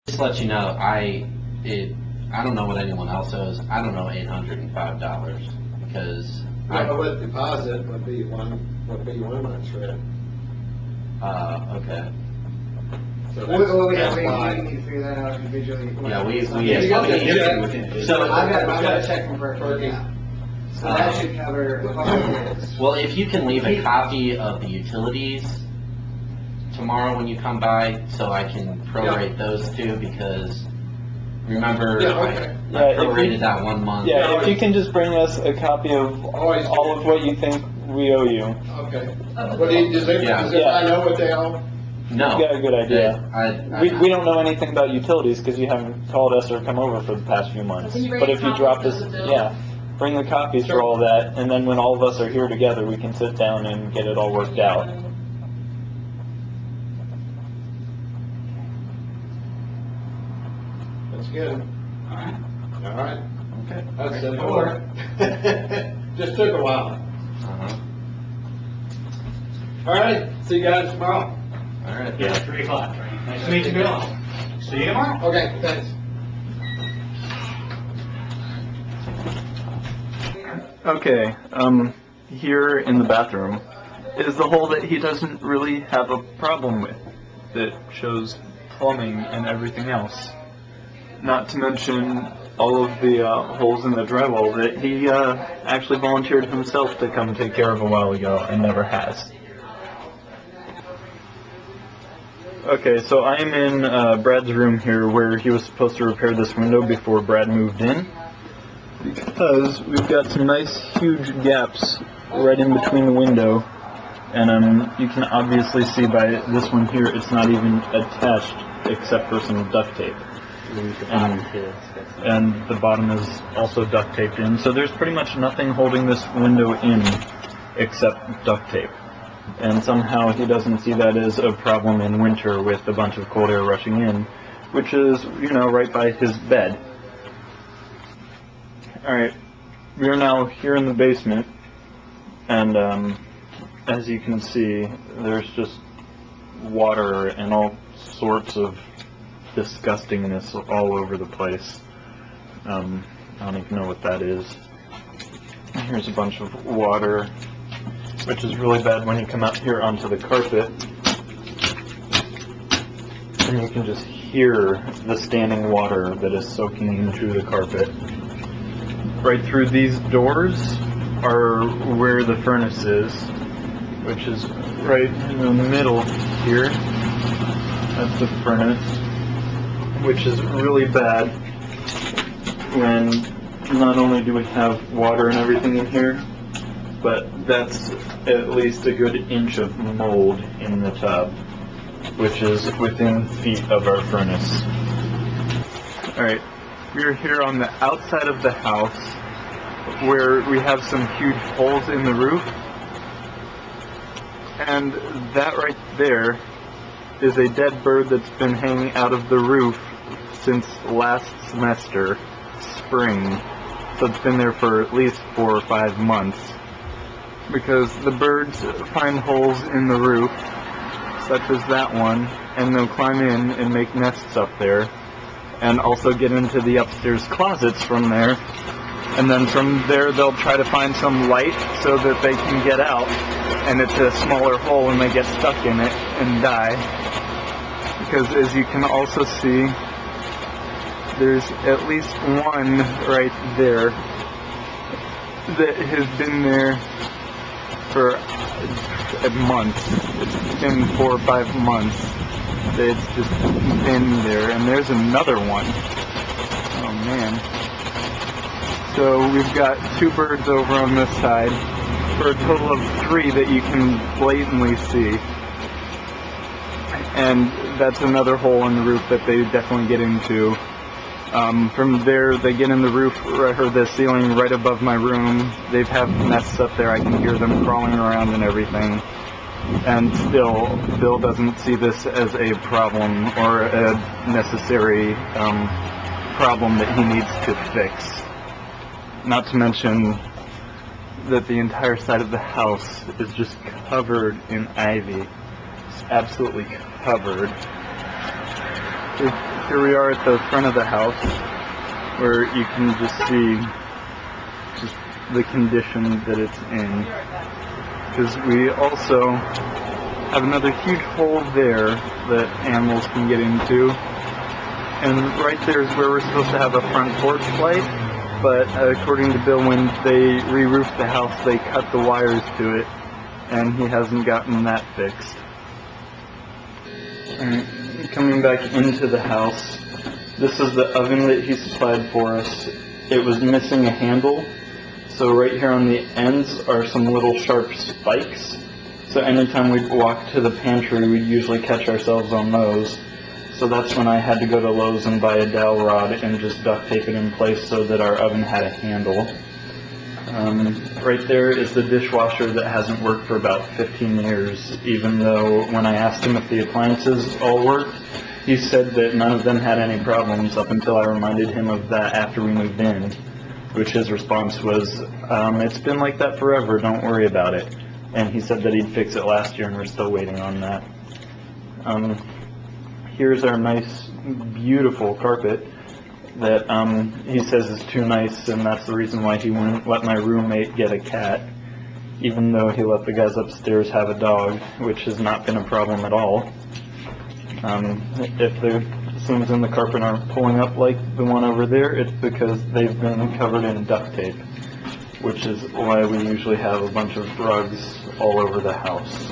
Just to let you know, I don't know what anyone else owes. I don't know $805 because What deposit would be one month's rent. Okay. So We that's need why. to figure that out individually. Yeah, we So I've got a check from Berkeley now. So that should cover all of this. Well, if you can leave a copy of the utilities tomorrow when you come by, so I can prorate those two, because remember, I prorated that 1 month. Yeah, if you can just bring us a copy of all of what you think we owe you. Okay. Does everybody know what they owe? No. You got a good idea. We don't know anything about utilities because you haven't called us or come over for the past few months. But if you drop us, bring the copies for all that, and then when all of us are here together, we can sit down and get it all worked out. That's good. All right. Okay. That's simple. Just took a while. All right. See you guys tomorrow. All right. Yeah, 3 o'clock, right? Nice to meet you, Bill. See you tomorrow. Okay, thanks. Okay, here in the bathroom is the hole that he doesn't really have a problem with, that shows plumbing and everything else. Not to mention all of the holes in the drywall that he actually volunteered himself to come take care of a while ago and never has. Okay, so I'm in Brad's room here where he was supposed to repair this window before Brad moved in, because we've got some nice huge gaps right in between the window, and you can obviously see by this one here it's not even attached except for some duct tape. And the bottom is also duct taped in, so there's pretty much nothing holding this window in except duct tape. And somehow he doesn't see that as a problem in winter with a bunch of cold air rushing in, which is, right by his bed. Alright, we are now here in the basement, and as you can see, there's just water and all sorts of disgustingness all over the place. I don't even know what that is. Here's a bunch of water, which is really bad when you come out here onto the carpet. And you can just hear the standing water that is soaking into the carpet. Right through these doors are where the furnace is, which is right in the middle here. That's the furnace, which is really bad when not only do we have water and everything in here, but that's at least a good inch of mold in the tub, which is within feet of our furnace. Alright, we're here on the outside of the house where we have some huge holes in the roof, and that right there is a dead bird that's been hanging out of the roof since last semester, spring. So it's been there for at least 4 or 5 months. Because the birds find holes in the roof, such as that one, and they'll climb in and make nests up there, and also get into the upstairs closets from there, and then from there they'll try to find some light so that they can get out, and it's a smaller hole and they get stuck in it and die. Because as you can also see, there's at least one right there that has been there for months. It's been 4 or 5 months that it's just been there, and there's another one. Oh man. So we've got 2 birds over on this side for a total of 3 that you can blatantly see. And that's another hole in the roof that they definitely get into. From there, they get in the roof, or the ceiling right above my room. They have nests up there. I can hear them crawling around and everything. And still, Bill doesn't see this as a problem or a necessary problem that he needs to fix. Not to mention that the entire side of the house is just covered in ivy. It's absolutely covered. here we are at the front of the house, where you can just see just the condition that it's in. Because we also have another huge hole there that animals can get into. And right there is where we're supposed to have a front porch light, but according to Bill, when they re-roofed the house, they cut the wires to it, and he hasn't gotten that fixed. Alright, coming back into the house, this is the oven that he supplied for us. It was missing a handle, so right here on the ends are some little sharp spikes. So anytime we'd walk to the pantry, we'd usually catch ourselves on those. So that's when I had to go to Lowe's and buy a dowel rod and just duct tape it in place so that our oven had a handle. Right there is the dishwasher that hasn't worked for about 15 years, even though when I asked him if the appliances all worked, he said that none of them had any problems up until I reminded him of that after we moved in, which his response was, it's been like that forever, don't worry about it. And he said that he'd fix it last year and we're still waiting on that. Here's our nice, beautiful carpet that he says is too nice, and that's the reason why he wouldn't let my roommate get a cat, even though he let the guys upstairs have a dog, which has not been a problem at all. If the seams in the carpet aren't pulling up like the one over there, it's because they've been covered in duct tape, which is why we usually have a bunch of rugs all over the house.